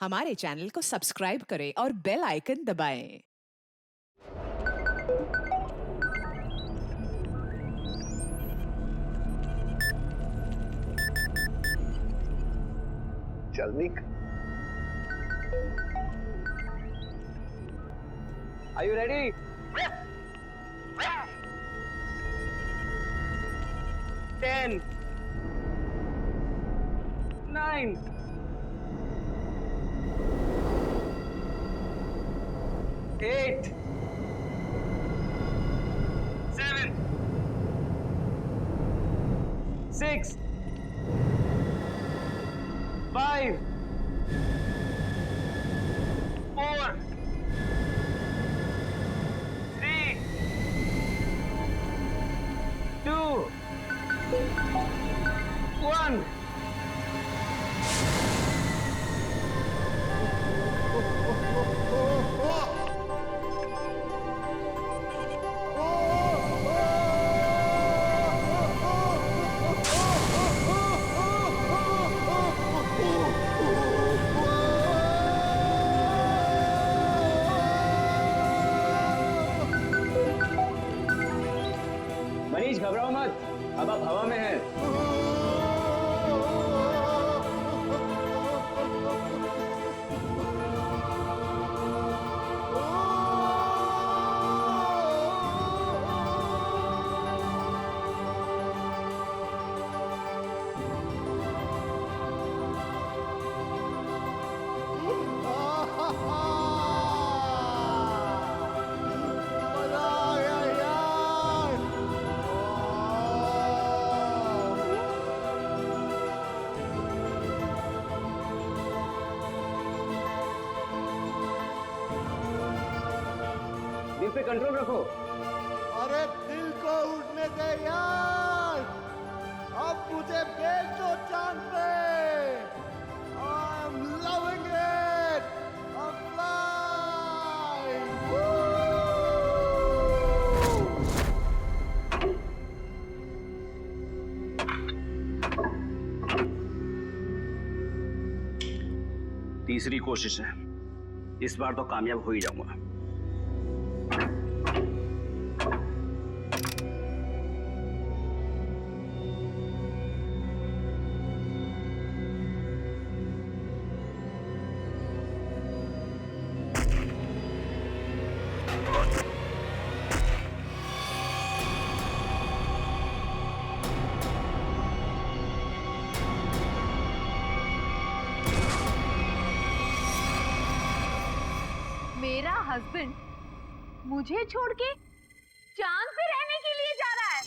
हमारे चैनल को सब्सक्राइब करें और बेल आइकन दबाएं। चल निक। Are you ready? 10, 9, 8, 7, 6, 5, 4, 3, 2, 1. मनीष घबराओ मत, अब आप हवा में हैं। दिल पे कंट्रोल रखो। अरे दिल को उड़ने दे यार, अब मुझे भेज दो चांद पे। I'm loving it, I'm flying. तीसरी कोशिश है, इस बार तो कामयाब हो ही जाऊंगा। मेरा हस्बैंड मुझे छोड़ के चांद पे रहने के लिए जा रहा है।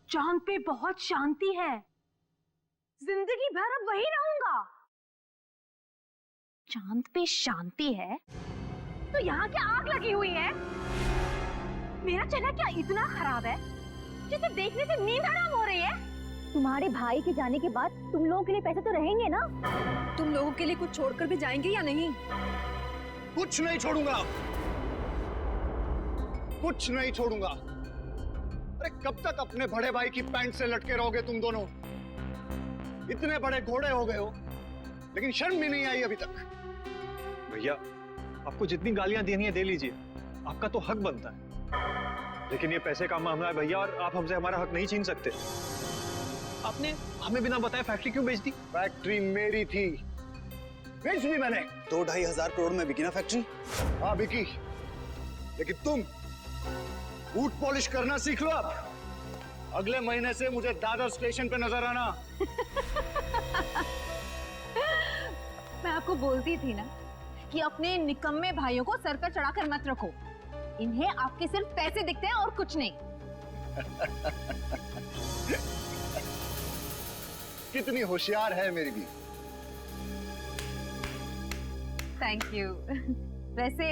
चांद पे बहुत शांति है, जिंदगी भर अब वही रहूंगा। चांद पे शांति है तो यहाँ क्या आग लगी हुई है? मेरा चेहरा क्या इतना खराब है जिसे देखने से नींद हराम हो रही है? तुम्हारे भाई के जाने के बाद तुम लोगों के लिए पैसे तो रहेंगे ना? तुम लोगों के लिए कुछ छोड़कर भी जाएंगे या नहीं? कुछ नहीं छोड़ूंगा, कुछ नहीं छोड़ूंगा। अरे कब तक अपने बड़े भाई की पैंट से लटके रहोगे तुम दोनों? इतने बड़े घोड़े हो गए हो, लेकिन शर्म भी नहीं आई अभी तक। भैया, आपको जितनी गालियां देनी है दे लीजिए, आपका तो हक बनता है। लेकिन ये पैसे का मामला है भैया, और आप हमसे हमारा हक नहीं छीन सकते। आपने हमें बिना बताए फैक्ट्री क्यों बेच दी? फैक्ट्री मेरी थी, बेच दी मैंने। 2-2.5 हजार करोड़ में बिकी ना फैक्ट्री? हाँ बिकी, लेकिन तुम बूट पॉलिश करना सीख लो अब। अगले महीने से मुझे दादर स्टेशन पे नजर आना। मैं आपको बोलती थी ना कि अपने निकम्मे भाइयों को सर पर चढ़ाकर मत रखो। इन्हें आपके सिर्फ पैसे दिखते हैं और कुछ नहीं। कितनी होशियार है मेरी भी। Thank you. वैसे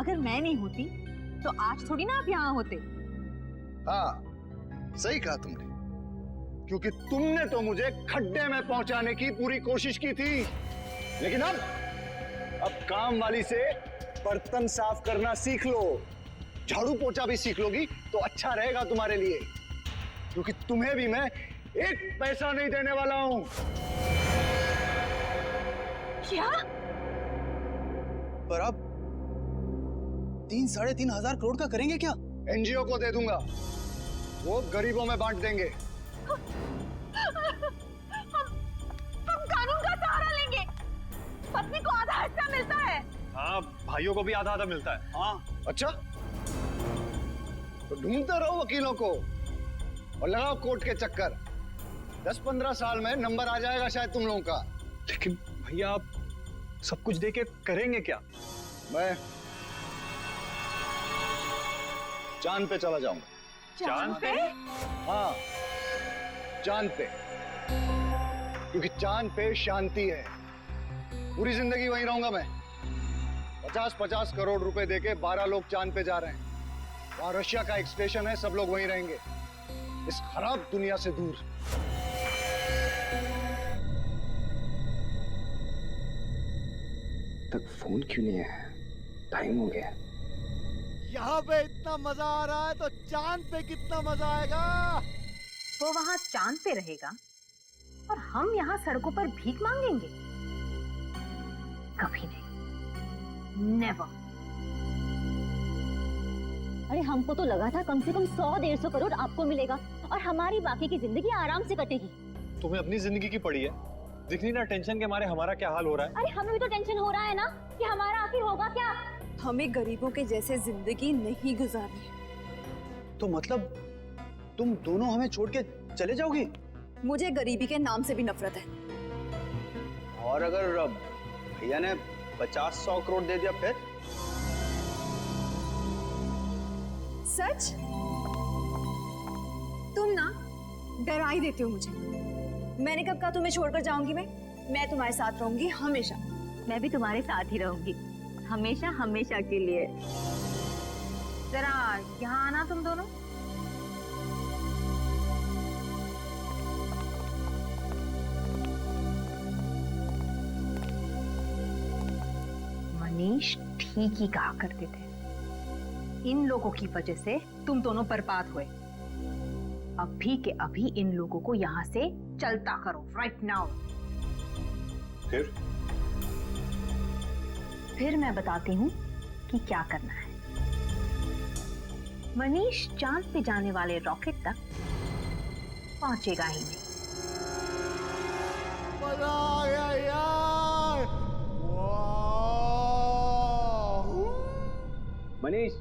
अगर मैं नहीं होती तो आज थोड़ी ना आप यहाँ होते। हाँ सही कहा तुमने, क्योंकि तुमने तो मुझे खड्डे में पहुंचाने की पूरी कोशिश की थी। लेकिन अब काम वाली से बर्तन साफ करना सीख लो, झाड़ू पोछा भी सीख लोगी तो अच्छा रहेगा तुम्हारे लिए, क्योंकि तुम्हें भी मैं एक पैसा नहीं देने वाला हूं। क्या? पर आप 3-3.5 करोड़ का करेंगे क्या? एनजीओ को दे दूंगा, वो गरीबों में बांट देंगे। हम कानून का सहारा लेंगे। पत्नी को आधा हिस्सा मिलता है। हाँ, भाइयों को भी आधा आधा मिलता है। हाँ, अच्छा, तो ढूंढते रहो वकीलों को और लगाओ कोर्ट के चक्कर। 10-15 साल में नंबर आ जाएगा शायद तुम लोगों का। लेकिन भैया आप सब कुछ देके करेंगे क्या? मैं चांद पे चला जाऊंगा। चांद पे? हाँ, चांद पे, क्योंकि चांद पे शांति है। पूरी जिंदगी वहीं रहूंगा मैं। 50-50 करोड़ रुपए देके 12 लोग चांद पे जा रहे हैं। वहां रशिया का एक स्टेशन है, सब लोग वहीं रहेंगे, इस खराब दुनिया से दूर। तक फोन क्यों नहीं है? टाइम हो गया। यहाँ पे इतना मजा आ रहा है तो चांद पे कितना मजा आएगा। वो वहाँ चांद पे रहेगा और हम यहाँ सड़कों पर भीख मांगेंगे? कभी नहीं, नेवर। अरे हमको तो लगा था कम से कम 100-150 करोड़ आपको मिलेगा और हमारी बाकी की जिंदगी आराम से कटेगी। तुम्हें अपनी जिंदगी की पड़ी है, दिख नहीं ना टेंशन के मारे हमारा क्या हाल हो रहा है। अरे हमें भी तो टेंशन हो रहा है ना कि हमारा आखिर होगा क्या। हमें गरीबों के जैसे जिंदगी नहीं गुजारनी। तो मतलब तुम दोनों हमें छोड़ के चले जाओगी? मुझे गरीबी के नाम से भी नफरत है। और अगर भैया ने 50-100 करोड़ दे दिया फिर? सच? तुम ना डरा ही देते हो मुझे। मैंने कब कहा तुम्हें छोड़कर जाऊंगी? मैं तुम्हारे साथ रहूंगी हमेशा। मैं भी तुम्हारे साथ ही रहूंगी, हमेशा हमेशा के लिए। जरा यहाँ आना तुम दोनों। मनीष ठीक ही कहा करते थे, इन लोगों की वजह से तुम दोनों बर्बाद हुए। अभी के अभी इन लोगों को यहाँ से चलता करो, राइट नाउ। फिर मैं बताती हूँ कि क्या करना है। मनीष चांद पे जाने वाले रॉकेट तक पहुंचेगा ही नहीं। मजा आ गया यार। मनीष,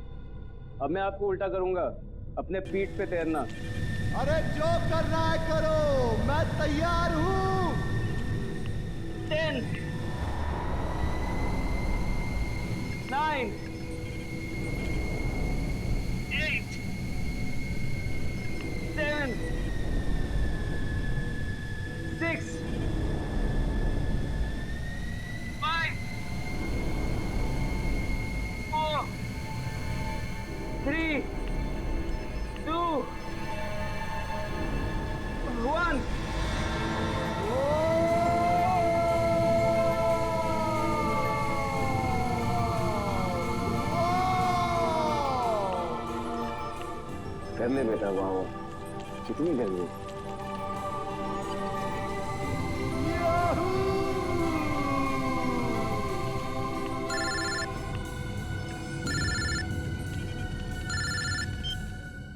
अब मैं आपको उल्टा करूंगा, अपने पीठ पे तैरना। अरे जो करना है करो, मैं तैयार हूँ। 10 9 8 7 6 5 4 3 2 1। करने बेटा, वाह कितनी गर्मी।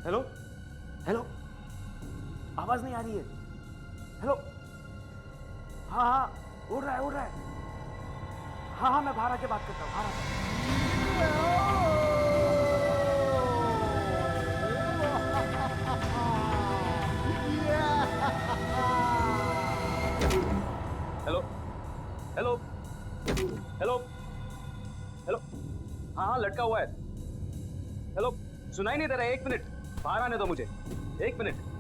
हेलो हेलो, आवाज नहीं आ रही है। हेलो, हाँ हाँ, उड़ रहा है। हाँ हाँ, मैं बाहर आके बात करता हूँ, बाहर आके। हेलो हेलो हेलो हेलो, हाँ हाँ, लटका हुआ है। हेलो, सुनाई नहीं दे रहा है। 1 मिनट, बाहर आने दो मुझे, 1 मिनट।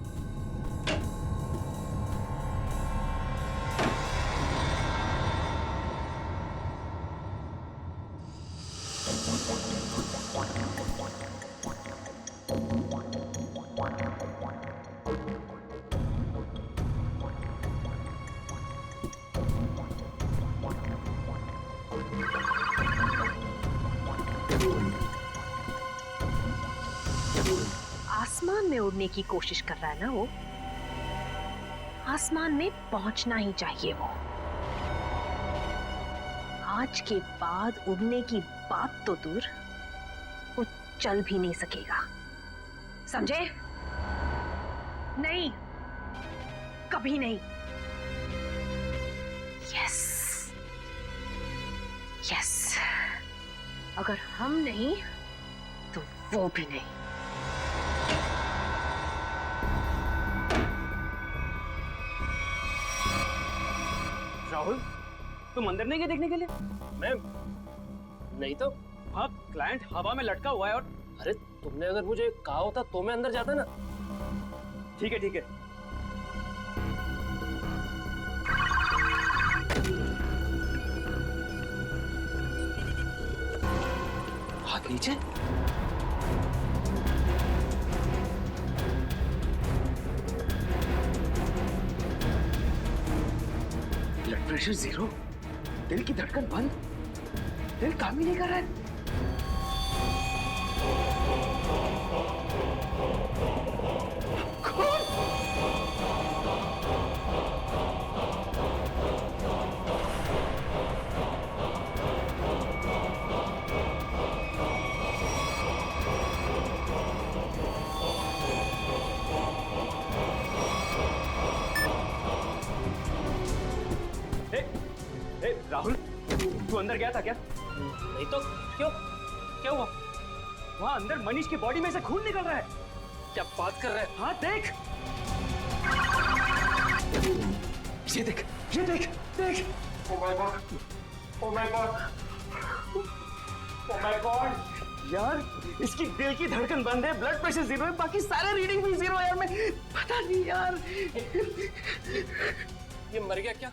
आसमान में उड़ने की कोशिश कर रहा है ना वो? आसमान में पहुंचना ही चाहिए वो। आज के बाद उड़ने की बात तो दूर, वो चल भी नहीं सकेगा, समझे? नहीं, कभी नहीं। यस यस, अगर हम नहीं तो वो भी नहीं। राहुल, तुम अंदर नहीं गए देखने के लिए? मैं नहीं तो। हाँ, क्लाइंट हवा में लटका हुआ है और अरे तुमने अगर मुझे कहा होता तो मैं अंदर जाता ना। ठीक है ठीक है। हाथ नीचे। ब्लड प्रेशर 0, दिल की धड़कन बंद, दिल काम ही नहीं कर रहा है। राहुल, तू अंदर गया था क्या? नहीं तो। क्यों, क्या हुआ? वहां अंदर मनीष की बॉडी में से खून निकल रहा है। क्या बात कर रहा है? हाँ देख, ये देख, ये देख, देख। Oh my God! Oh my God! Oh my God! यार, इसकी दिल की धड़कन बंद है, ब्लड प्रेशर 0 है, बाकी सारे रीडिंग भी 0 है यार। मैं पता नहीं यार। ये मर गया क्या?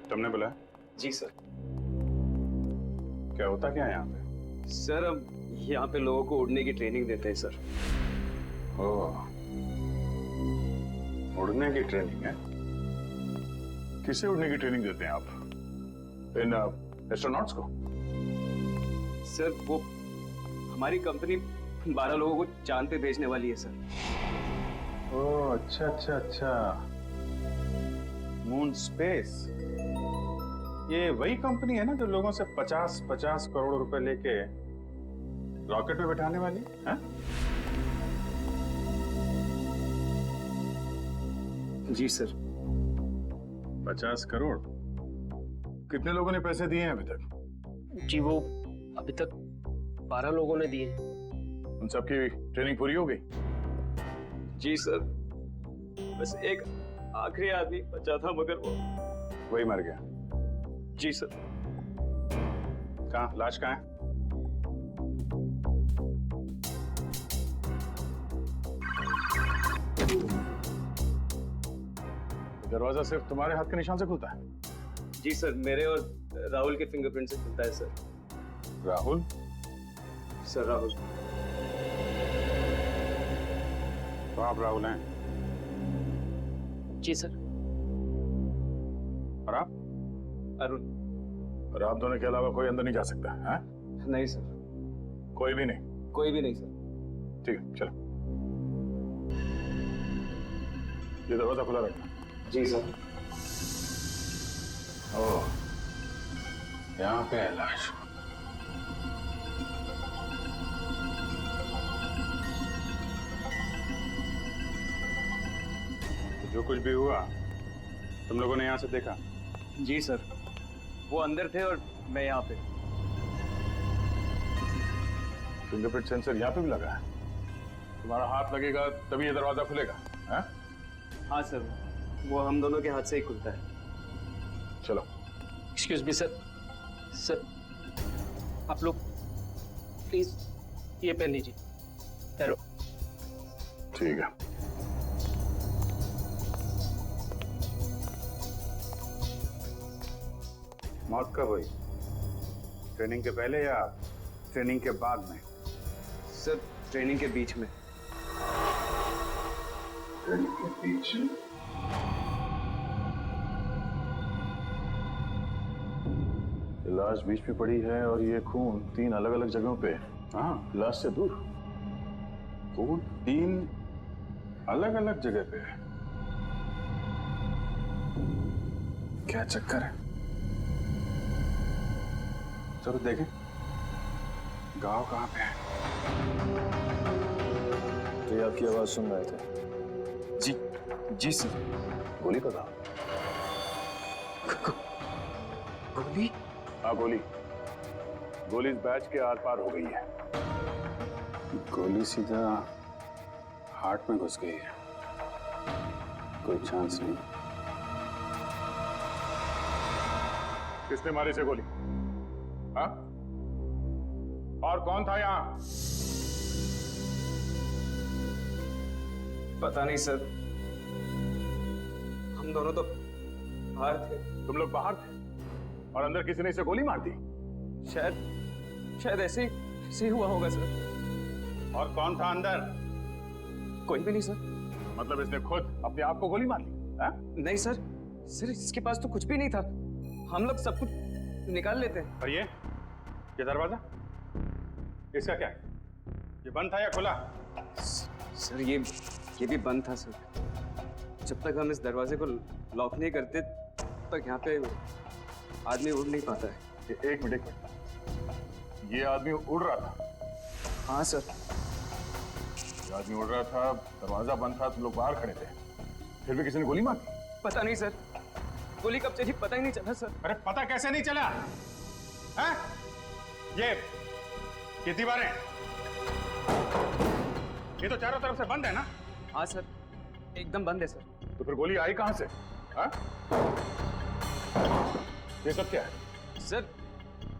तुमने बुलाया? जी सर। क्या होता क्या है यहाँ पे? सर, हम यहाँ पे लोगों को उड़ने की ट्रेनिंग देते हैं सर। ओह, उड़ने की ट्रेनिंग है? किसे उड़ने की ट्रेनिंग देते हैं आप? इन एस्ट्रोनॉट्स को? सर, वो हमारी कंपनी 12 लोगों को चांद पे भेजने वाली है सर। ओह, अच्छा अच्छा अच्छा, मून स्पेस। ये वही कंपनी है ना जो लोगों से 50-50 करोड़ रुपए लेके रॉकेट में बैठाने वाली है? जी सर। 50 करोड़? कितने लोगों ने पैसे दिए हैं अभी तक? जी वो अभी तक 12 लोगों ने दिए। उन सबकी ट्रेनिंग पूरी हो गई? जी सर, बस एक आखिरी आदमी बचा था, मगर वो वही मर गया। जी सर। कहाँ, लाश कहाँ है? दरवाजा सिर्फ तुम्हारे हाथ के निशान से खुलता है? जी सर, मेरे और राहुल के फिंगरप्रिंट से खुलता है सर। राहुल? सर राहुल। तो आप राहुल हैं? जी सर। और आप? अरुण। और आप दोनों के अलावा कोई अंदर नहीं जा सकता है? नहीं सर। कोई भी नहीं? कोई भी नहीं सर। ठीक है, चलो। ये दरवाजा खुला रखना। जी सर। ओह, यहाँ पे है लाश। तो जो कुछ भी हुआ तुम लोगों ने यहाँ से देखा? जी सर, वो अंदर थे और मैं यहाँ पे। फिंगरप्रिंट सेंसर यहाँ पे भी लगा है? तुम्हारा हाथ लगेगा तभी ये दरवाजा खुलेगा? है? हाँ सर, वो हम दोनों के हाथ से ही खुलता है। चलो। Excuse me sir. सर, आप लोग प्लीज ये पहन लीजिए। हेलो। ठीक है। मौत कब हुई? ट्रेनिंग के पहले या ट्रेनिंग के बाद में? सर, ट्रेनिंग के बीच में। ट्रेनिंग के बीच में? लाश बीच पे पड़ी है और ये खून 3 अलग अलग जगहों पे। हाँ, लाश से दूर। वो 3 अलग अलग जगह पे है। क्या चक्कर है? चलो देखें गांव कहाँ पे है। तो ये आपकी आवाज सुन रहे थे? जी सर। गोली का गाँव? गोली? हाँ गोली। गोली इस बैच के आर पार हो गई है। गोली सीधा हार्ट में घुस गई है। कोई चांस नहीं। किसने मारी से गोली? हाँ? और कौन था यहाँ? पता नहीं सर, हम दोनों तो बाहर थे। तुम लोग बाहर थे और अंदर किसी ने इसे गोली मार दी? शायद ऐसे ही हुआ होगा सर। और कौन था अंदर? कोई भी नहीं सर। मतलब इसने खुद अपने आप को गोली मार ली? हाँ? नहीं सर इसके पास तो कुछ भी नहीं था। हम लोग सब कुछ निकाल लेते हैं। और ये दरवाजा इसका क्या है? ये बंद था या खुला? सर ये भी बंद था सर। जब तक हम इस दरवाजे को लॉक नहीं करते तब तक यहाँ पे आदमी उड़ नहीं पाता है। एक मिनट। ये आदमी उड़ रहा था? हाँ सर। ये आदमी उड़ रहा था, दरवाजा बंद था, तुम लोग बाहर खड़े थे, फिर भी किसी ने गोली मार दी? पता नहीं सर, गोली कब चली पता ही नहीं चला सर। अरे पता कैसे नहीं चला? हैं? ये दीवारें, ये तो चारों तरफ से बंद है ना? हाँ सर, एकदम बंद है सर। तो फिर गोली आई कहां से? हाँ? ये सब क्या है? सर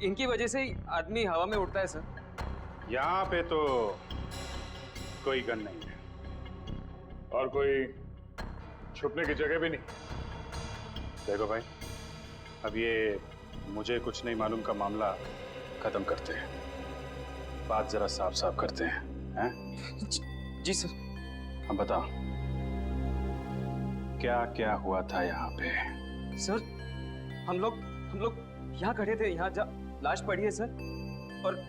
इनकी वजह से ही आदमी हवा में उड़ता है सर। यहाँ पे तो कोई गन नहीं है और कोई छुपने की जगह भी नहीं। देखो भाई, अब ये मुझे कुछ नहीं मालूम का मामला खत्म करते हैं, बात जरा साफ साफ करते हैं। जी सर। अब बताओ क्या क्या हुआ था यहाँ पे? सर हम लोग यहाँ खड़े थे, यहाँ लाश पड़ी है सर, और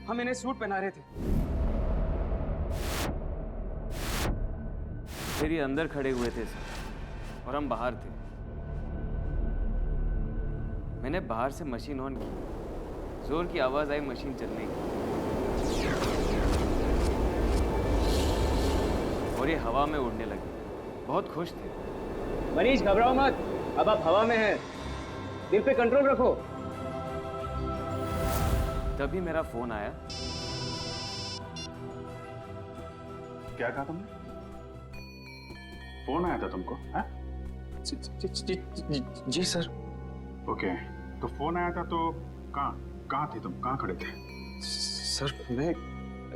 हम इन्हें सूट पहना रहे थे। फिर ये अंदर खड़े हुए थे सर और हम बाहर थे। मैंने बाहर से मशीन ऑन की, जोर की आवाज आई मशीन चलने की, और ये हवा में उड़ने लगे। बहुत खुश थे। मनीष घबराओ मत, अब आप हवा में हैं, दिल पे कंट्रोल रखो। तभी मेरा फोन आया। क्या कहा तुमने? फोन आया था तुमको? हाँ? जी सर। ओके, तो फोन आया था तो कहाँ थे तुम? कहाँ खड़े थे? सर मैं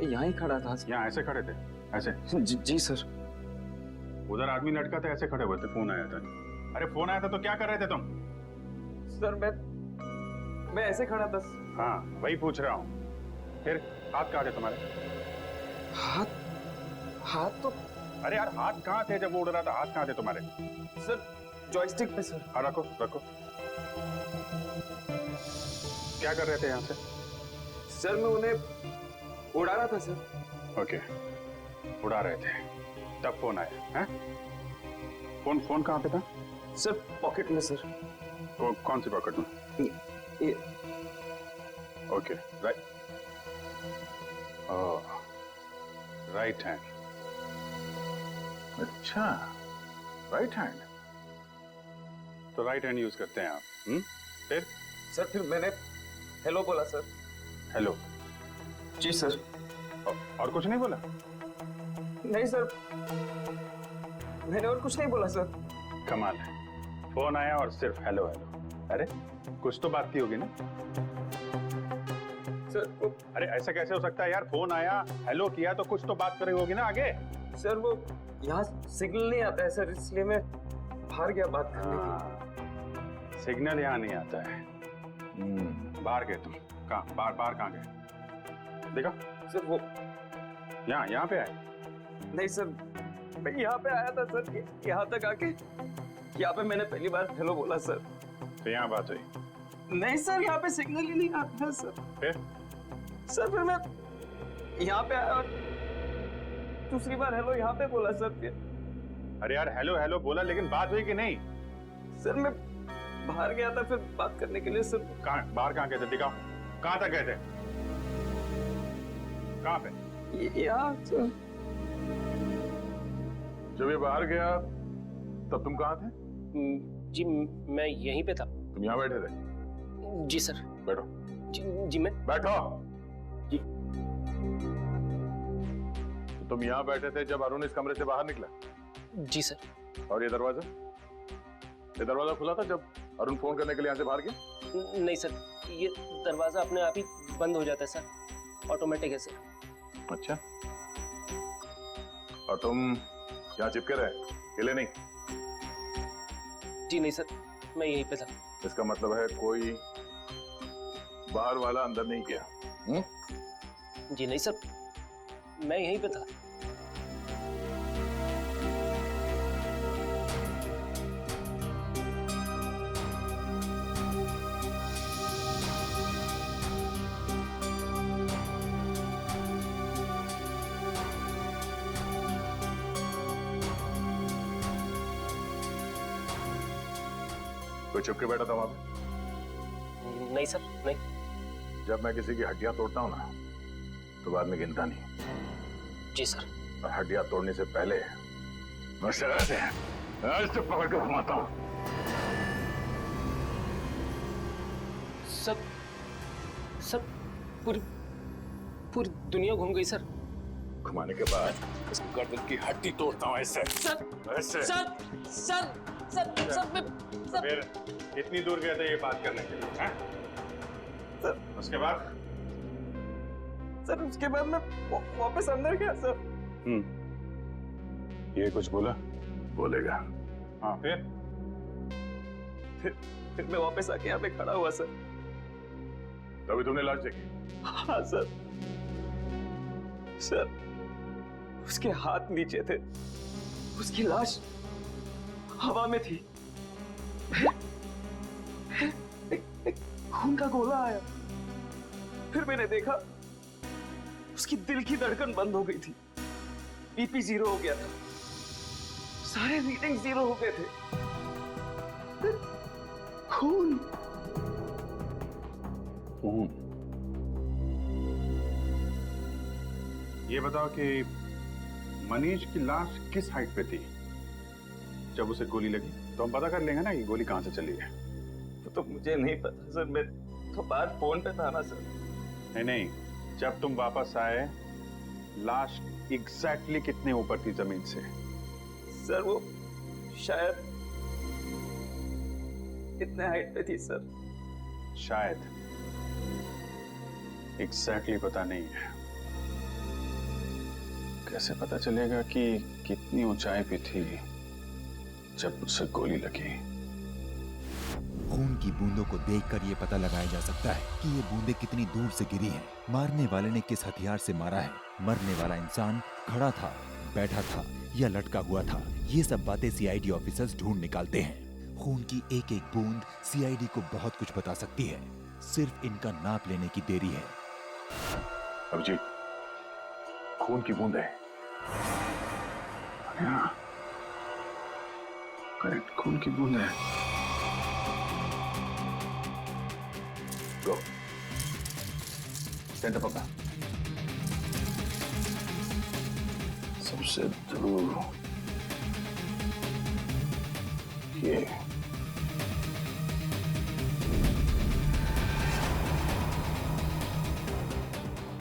यहाँ ही खड़ा था। यहाँ ऐसे खड़े थे? ऐसे? जी सर। उधर आदमी लटका था, ऐसे खड़े हुए थे, फोन आया था। अरे फोन आया था तो क्या कर रहे थे तुम? सर मैं ऐसे खड़ा था। हाँ वही पूछ रहा हूँ। फिर हाथ कहाँ थे तुम्हारे? हाथ तो, अरे यार हाथ कहाँ थे जब वो उड़ रहा था? हाथ कहाँ थे तुम्हारे? सर जॉयस्टिक पे सर। हाँ रखो। क्या कर रहे थे यहाँ से? सर मैं उन्हें उड़ा रहा था सर। ओके, उड़ा रहे थे, तब फोन आया है? फोन कहाँ पे था? सर पॉकेट में सर। कौन सी पॉकेट में? ये। Okay, right. Right hand. अच्छा, राइट हैंड। तो राइट हैंड यूज करते हैं आप? फिर? सर फिर मैंने हेलो बोला सर। हेलो? जी सर। और कुछ नहीं बोला? नहीं सर, मैंने और कुछ नहीं बोला सर। कमाल है, फोन आया और सिर्फ हेलो हेलो। अरे कुछ तो बात की होगी ना सर? अरे ऐसा कैसे हो सकता है यार? फोन आया, हेलो किया, तो कुछ तो बात करी होगी ना आगे। सर वो यहाँ सिग्नल नहीं आता है सर, इसलिए मैं बाहर गया बात करने के। सिग्नल यहाँ नहीं आता है। बाहर गए तुम? कहाँ बाहर कहाँ गए? देखा सर? वो यहाँ पे आए? नहीं सर, मैं यहाँ पे आया था सर, यहाँ तक आके यहाँ पे मैंने पहली बार हेलो बोला सर। तो यहाँ बात हुई? नहीं सर, यहाँ पे सिग्नल ही नहीं आता है सर। फिर? सर फिर मैं यहाँ पे आया और दूसरी बार हेलो यहाँ पे बोला सर। अरे यार हेलो हेलो बोला, लेकिन बात हुई कि नहीं? सर मैं बाहर गया था फिर बात करने के लिए। सर कहाँ बाहर कहाँ गए थे? दिखाओ कहाँ तक गए थे? कहाँ पे? यहाँ सर। जब ये बाहर गया तब तुम कहाँ थे? जी मैं यहीं पे था। तुम यहाँ बैठे थे? जी सर। बैठो। जी मैं बैठो। जी। तो तुम यहाँ बैठे थे जब अरुण इस कमरे से बाहर निकला? जी सर। और ये दरवाजा खुला था जब अरुण फोन करने के लिए यहाँ से बाहर गया? नहीं सर, ये दरवाजा अपने आप ही बंद हो जाता है सर, ऑटोमेटिक है सर। अच्छा, और तुम यहाँ चिपके रहे, हिले नहीं? जी नहीं सर, मैं यहीं पे था। इसका मतलब है कोई बाहर वाला अंदर नहीं गया? जी नहीं सर, मैं यहीं पे था। कोई चुप के बैठा था वहां पे? नहीं सर, नहीं। जब मैं किसी की हड्डियां तोड़ता हूं ना तो बाद में गिनता नहीं। जी सर। और हड्डियां तोड़ने से पहले मैं शराब से आज तो पकड़ के घुमाता हूं। सर पूरी दुनिया घूम गई सर। घुमाने के बाद इसकी गर्दन की हड्डी तोड़ता हूं ऐसे। सर ऐसे। सर मैं फिर इतनी दूर गए थे ये बात करने के लिए, हैं? सर उसके बाद? सर उसके बाद मैं वापस अंदर गया सर। ये कुछ बोला? बोलेगा। हाँ फिर मैं वापस आके यहाँ पे खड़ा हुआ सर। तभी तुमने लाश देखी? हाँ सर। सर उसके हाथ नीचे थे, उसकी लाश हवा में थी। एक खून का गोला आया, फिर मैंने देखा उसकी दिल की धड़कन बंद हो गई थी, बीपी 0 हो गया था, सारे रीडिंग 0 हो गए थे। खून। ये बताओ कि मनीष की लाश किस हाइट पे थी जब उसे गोली लगी? तो हम पता कर लेंगे ना कि गोली कहां से चली है। तो मुझे नहीं पता सर, मैं तो बाहर फोन पे था ना सर। नहीं, जब तुम वापस आए लाश एग्जैक्टली कितने ऊपर थी जमीन से? सर वो शायद इतने हाइट पे थी सर। शायद, एग्जैक्टली पता नहीं है। कैसे पता चलेगा कि कितनी ऊंचाई पे थी जब उसे गोली लगी? खून की बूंदों को देखकर ये पता लगाया जा सकता है कि ये बूंदें कितनी दूर से गिरी हैं, मारने वाले ने किस हथियार से मारा है, मरने वाला इंसान खड़ा था, बैठा था या लटका हुआ था। ये सब बातें सीआईडी ऑफिसर्स ढूंढ निकालते हैं। खून की एक एक बूंद सीआईडी को बहुत कुछ बता सकती है, सिर्फ इनका नाप लेने की देरी है। अभिजीत, खून की बूंद है। करेक्ट, खून की बूंद है। गो सेंटर पकड़ा, सबसे दूर ये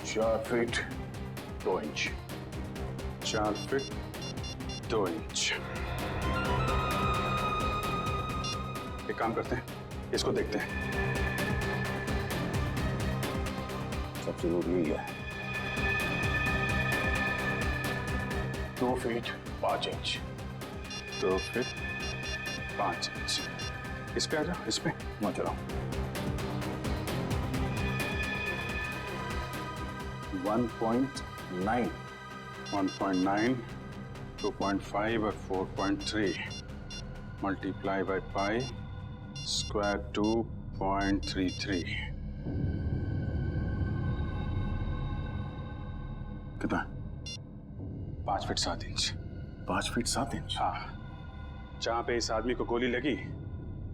4 फीट 2 इंच। 4 feet 2 inch. एक काम करते हैं, इसको देखते हैं। सबसे जरूरी यही है। 2 फीट 5 इंच। 2 feet 5 inch. इस पे आ जाओ, इस पे वहां चलाओ। 1.9, 2.5 और 4.3 मल्टीप्लाई बाय पाई स्क्वायर 2.33। कितना? 5 फीट 7 इंच। 5 feet 7 inch? हाँ, जहां पे इस आदमी को गोली लगी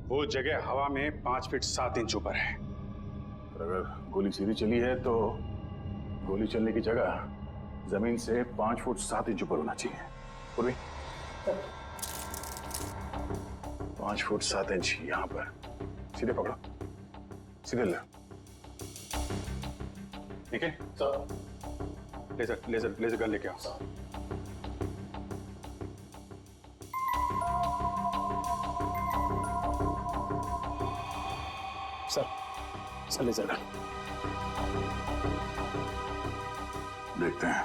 वो जगह हवा में 5 फीट 7 इंच ऊपर है। और अगर गोली सीधी चली है तो गोली चलने की जगह जमीन से 5 फुट 7 इंच ऊपर होना चाहिए। पूर्वी 5 फुट 7 इंच यहां पर। सीधे पकड़ो, सीधे ले। ठीक है सर। लेजर गन लेके आओ। Sir laser gun. देखते हैं।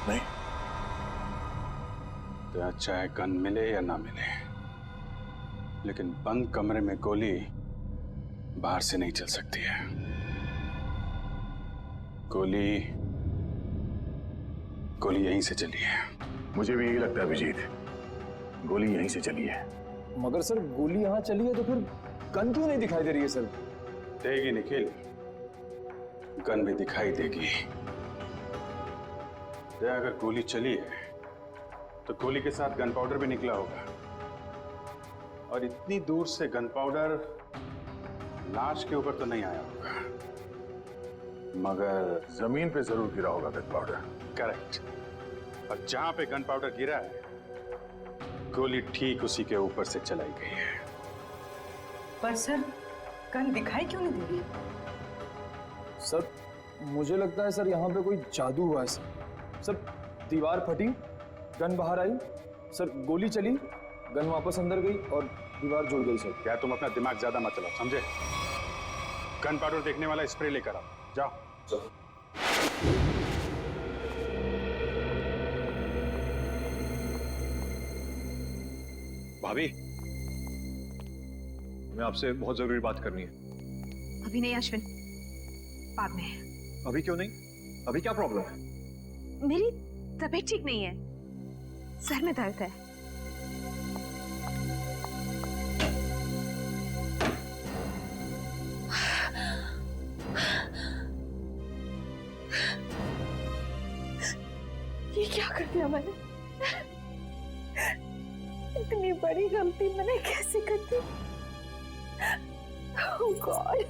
नहीं, तो चाहे गन मिले या ना मिले, लेकिन बंद कमरे में गोली बाहर से नहीं चल सकती है। गोली यहीं से चली है। मुझे भी यही लगता है अभिजीत, गोली यहीं से चली है। मगर सर गोली यहाँ चली है तो फिर गन क्यों नहीं दिखाई दे रही है सर? देगी निखिल, गन भी दिखाई देगी। अगर गोली चली है तो गोली के साथ गन पाउडर भी निकला होगा, और इतनी दूर से गन पाउडर लाश के ऊपर तो नहीं आया होगा, मगर जमीन पे जरूर गिरा होगा गन पाउडर। करेक्ट। और जहां पे गन पाउडर गिरा है गोली ठीक उसी के ऊपर से चलाई गई है। पर सर गन दिखाई क्यों नहीं दे रही? सर मुझे लगता है सर यहाँ पे कोई जादू हुआ है सर। सर दीवार फटी, गन बाहर आई, सर गोली चली, गन वापस अंदर गई और दीवार जुड़ गई सर। क्या तुम अपना दिमाग ज्यादा मत चलाओ, समझे? गन पाउडर देखने वाला स्प्रे लेकर आओ, जाओ। भाभी, मैं आपसे बहुत जरूरी बात करनी है। अभी नहीं अश्विन, बाद में। अभी क्यों नहीं? अभी क्या प्रॉब्लम है? मेरी तबीयत ठीक नहीं है, सर में दर्द है। ये क्या कर दिया मैंने? इतनी बड़ी गलती मैंने कैसे कर दी? Oh God!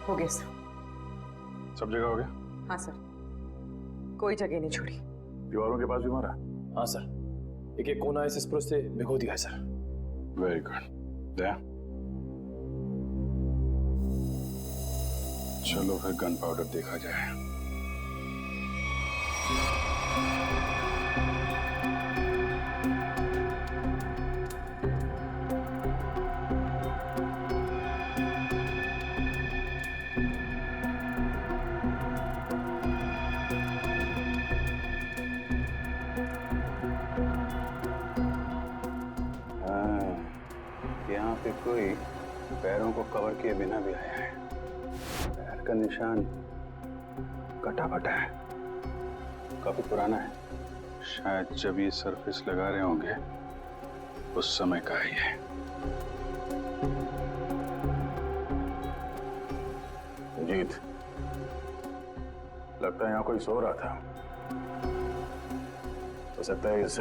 हो गया सर। सब जगह हो गया? हाँ सर, कोई जगह नहीं छोड़ी। दीवारों के पास भी मारा? हाँ सर, एक एक कोना इस स्प्रे से भिगो दिया है सर। Very good. दया, चलो फिर गन पाउडर देखा जाए। यहाँ पे कोई पैरों को कवर किए बिना भी आया है। पैर का निशान कटा फटा है, काफी पुराना है। शायद जब ये सरफेस लगा रहे होंगे उस समय का है ये। जीत, लगता है यहाँ कोई सो रहा था। हो सकता है इस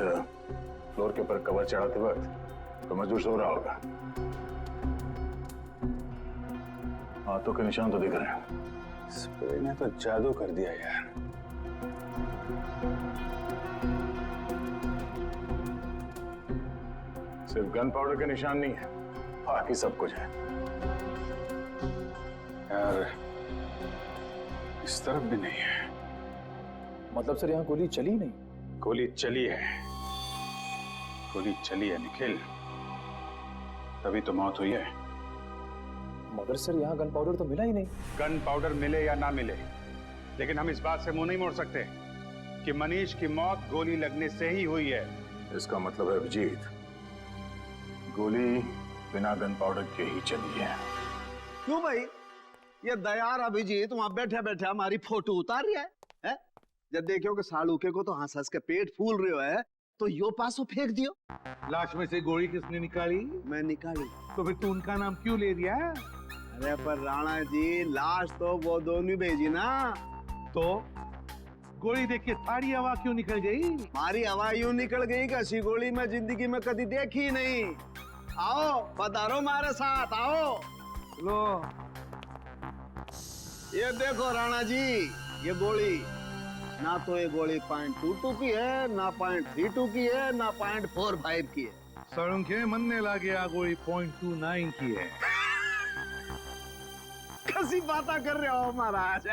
फ्लोर के ऊपर कवर चढ़ाते वक्त तो मजदूर सो रहा होगा। हाथों के निशान तो दिख रहे हैं। स्प्रे ने तो जादू कर दिया यार। सिर्फ गन पाउडर के निशान नहीं है, बाकी सब कुछ है यार। इस तरफ भी नहीं है। मतलब सर यहाँ गोली चली नहीं? गोली चली है, गोली चली है निखिल, तभी तो मौत हुई है। मगर सर यहाँ गन पाउडर तो मिला ही नहीं। गन पाउडर मिले या ना मिले, लेकिन हम इस बात से मुंह नहीं मोड़ सकते कि मनीष की मौत गोली लगने से ही हुई है। इसका मतलब है अभिजीत, गोली बिना गन पाउडर के ही चली है। क्यों भाई? ये दयार अभिजीत वहां बैठे बैठे हमारी फोटो उतार रहा है? जब देखो कि सालूके को तो हंस हंस के पेट फूल रहे है तो यो पासो फेंक दियो। लाश में से गोली किसने निकाली? मैं निकाली। तो फिर तू उनका नाम क्यों ले दिया? अरे पर राणा जी, लाश तो वो दोनों भेजी ना। तो गोली देख के थारी हवा क्यों निकल गई? हमारी हवा यूं निकल गई कि ऐसी गोली मैं जिंदगी में कभी देखी नहीं। आओ पधारो हमारे साथ, आओ। लो ये देखो राणा जी, ये गोली ना तो ये गोली .22 की है, ना .32 की है, ना .45 की है। सड़ुंखे मनने लगे आ गोली .29 की है। कैसी बातें कर रहे हो महाराज?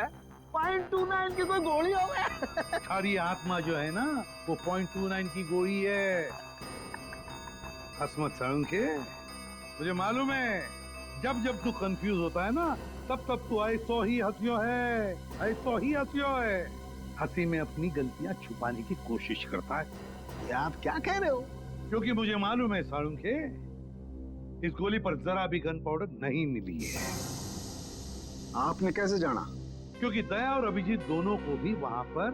.29 की कोई गोली हो गया? थारी आत्मा जो है ना वो .29 की गोली है। हसमत सड़ुंखे, मुझे मालूम है जब जब तू कंफ्यूज होता है ना तब तब तू ऐसो ही हंसियो है, ऐसो ही हंसियो है। हंसी में अपनी गलतियां छुपाने की कोशिश करता है। ये आप क्या कह रहे हो? क्योंकि मुझे मालूम है साळुंखे, इस गोली पर जरा भी गन पाउडर नहीं मिली है। आपने कैसे जाना? क्योंकि दया और अभिजीत दोनों को भी वहां पर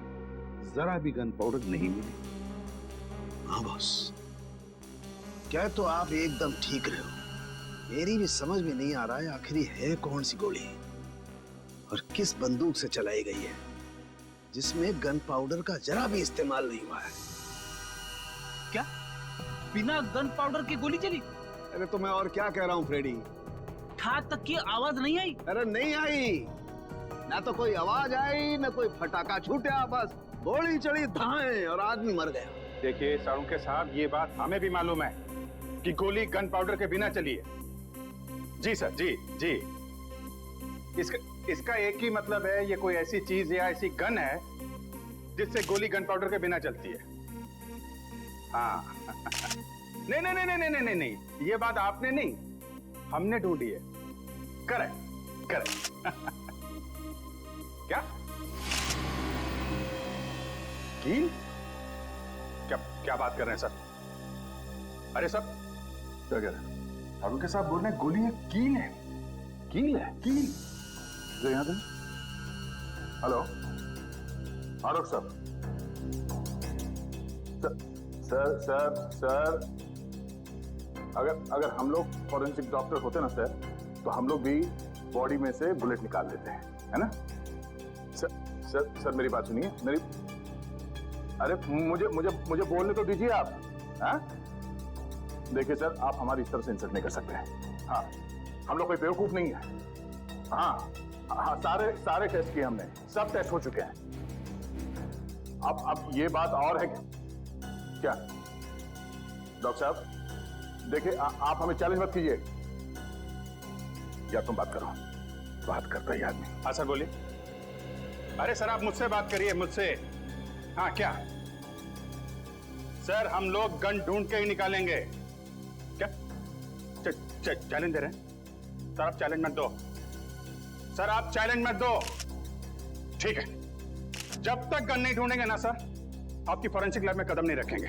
जरा भी गन पाउडर नहीं मिली। हाँ बॉस, क्या तो आप एकदम ठीक रहे हो। मेरी भी समझ में नहीं आ रहा है आखिर है कौन सी गोली और किस बंदूक से चलाई गई है जिसमें गन पाउडर का जरा भी इस्तेमाल नहीं हुआ है। क्या बिना गन पाउडर की गोली चली? अरे तो मैं और क्या कह रहा हूँ फ्रेडी। ठाक तक की आवाज नहीं आई? अरे नहीं आई, ना तो कोई आवाज आई ना कोई फटाका छूटा, बस गोली चली धाए और आदमी मर गया। देखिए साळुंखे साहब, ये बात हमें भी मालूम है कि गोली गन पाउडर के बिना चली है। जी सर, जी जी। इसका एक ही मतलब है, ये कोई ऐसी चीज या ऐसी गन है जिससे गोली गन पाउडर के बिना चलती है। हाँ नहीं नहीं नहीं नहीं नहीं नहीं, ये बात आपने नहीं, हमने ढूंढी है। Correct correct. क्या कील? क्या क्या बात कर रहे हैं सर? अरे सर क्या कह रहे हैं? साळुंखे साहब बोल रहे हैं गोली है, कील है। कील है? कील जो यहाँ पे। हेलो आलोक साहब। सर सर सर, अगर हम लोग फॉरेंसिक डॉक्टर होते ना सर, तो हम लोग भी बॉडी में से बुलेट निकाल देते हैं, है ना? सर मेरी बात सुनिए, मेरी, अरे मुझे बोलने तो दीजिए आप। हाँ देखिए सर, आप हमारी इस तरफ से इंसल्ट नहीं कर सकते हैं। हाँ हम लोग कोई बेवकूफ नहीं है। हाँ हाँ, सारे टेस्ट किए हमने, सब टेस्ट हो चुके हैं। अब ये बात और है क्या डॉक्टर साहब? देखिए आप हमें चैलेंज मत कीजिए। या तुम बात करो, बात करता ही आदमी। हाँ सर बोलिए। अरे सर आप मुझसे बात करिए, मुझसे। हाँ क्या सर, हम लोग गन ढूंढ के ही निकालेंगे। क्या चैलेंज दे रहे हैं? सर आप चैलेंज मत दो, सर आप चैलेंज मत दो। ठीक है, जब तक गन नहीं ढूंढेंगे ना सर, आपकी फोरेंसिक लैब में कदम नहीं रखेंगे।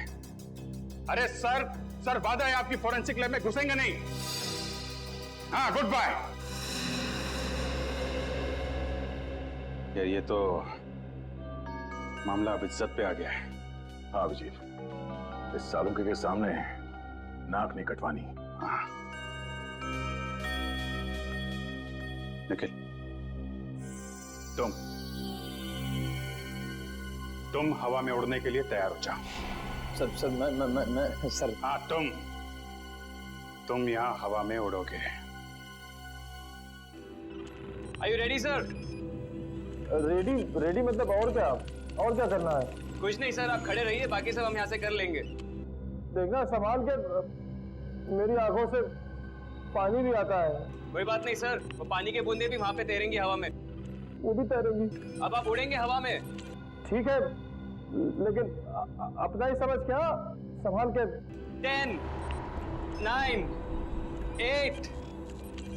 अरे सर वादा है आपकी फोरेंसिक लैब में घुसेंगे नहीं। हाँ गुड बाय। यार ये तो मामला अब इज्जत पे आ गया है। हाँ अभिजीत, इस साळुंखे के सामने नाक नहीं कटवानी। हाँ। निखिल, तुम हवा में उड़ने के लिए तैयार हो जाओ। सर मैं सर। हाँ, तुम यहाँ हवा में उड़ोगे। Are you ready, sir? Ready मतलब और क्या करना है? कुछ नहीं सर, आप खड़े रहिए, बाकी सब हम यहाँ से कर लेंगे। देखना संभाल के, मेरी आंखों से पानी भी आता है। कोई बात नहीं सर, वो पानी के बूंदे भी वहाँ पे तैरेंगी हवा में। वो भी तैरेंगी। अब आप उड़ेंगे हवा में। ठीक है, लेकिन अपना ही समझ क्या, संभाल के। 10, 9, 8,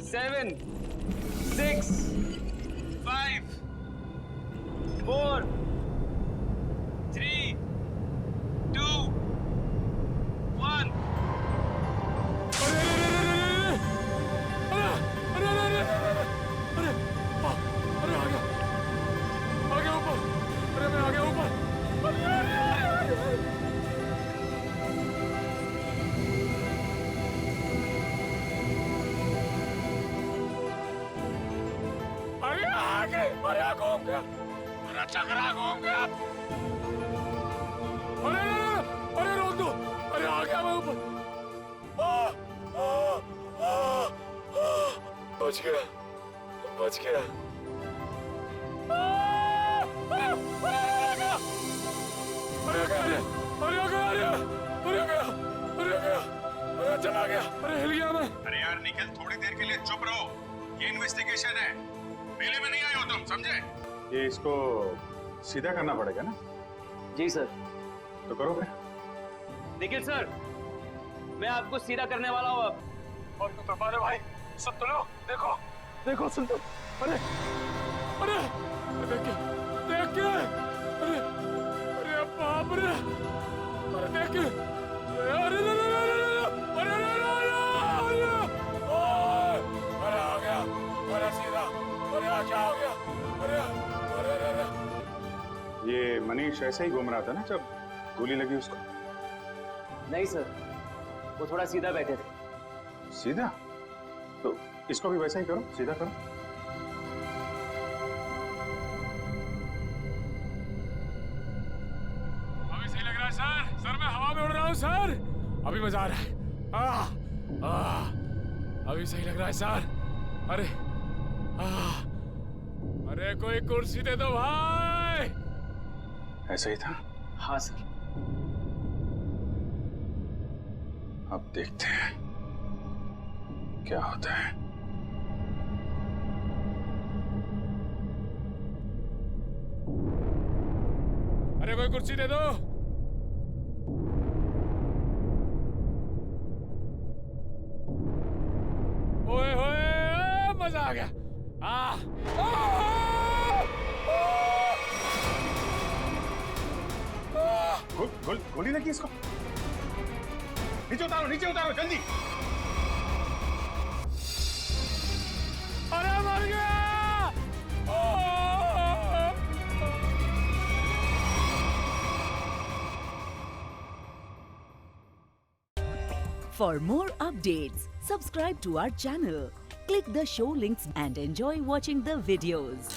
7, 6, 5, 4, 3, 2, 1। अरे रोक दो, अरे आ गया मैं ऊपर। बच गया। अरे चला गया, अरे हिल गया मैं। अरे यार निखिल, थोड़ी देर के लिए चुप रहो, ये इन्वेस्टिगेशन है, मेले में नहीं आए हो तुम, समझे? ये इसको सीधा करना पड़ेगा ना? जी सर। तो करो फिर। निखिल सर, मैं आपको सीधा करने वाला हूँ अब। और तो तुम्हारे भाई सुन तो लो, देखो सुन तो। अरे देख के, अरे बाप रे, अरे देख के, अरे आ गया, अरे सीधा, अरे क्या हो गया, अरे। ये मनीष ऐसे ही घूम रहा था ना जब गोली लगी उसको? नहीं सर, वो थोड़ा सीधा बैठे थे। सीधा? तो इसको भी वैसा ही करो, सीधा करो। अभी सही लग रहा है सर, मैं हवा में उड़ रहा हूँ सर, अभी मजा आ रहा है। अभी सही लग रहा है सर। अरे कोई कुर्सी दे दो भाई। ऐसा ही था? हाँ सर। अब देखते हैं क्या होता है। अरे कोई कुर्सी दे दो। ओए होए, मजा आ गया। गोली लगी इसको। नीचे उतारो जल्दी। अरे मर गया। For more updates, subscribe to our channel, click the show links and enjoy watching the videos.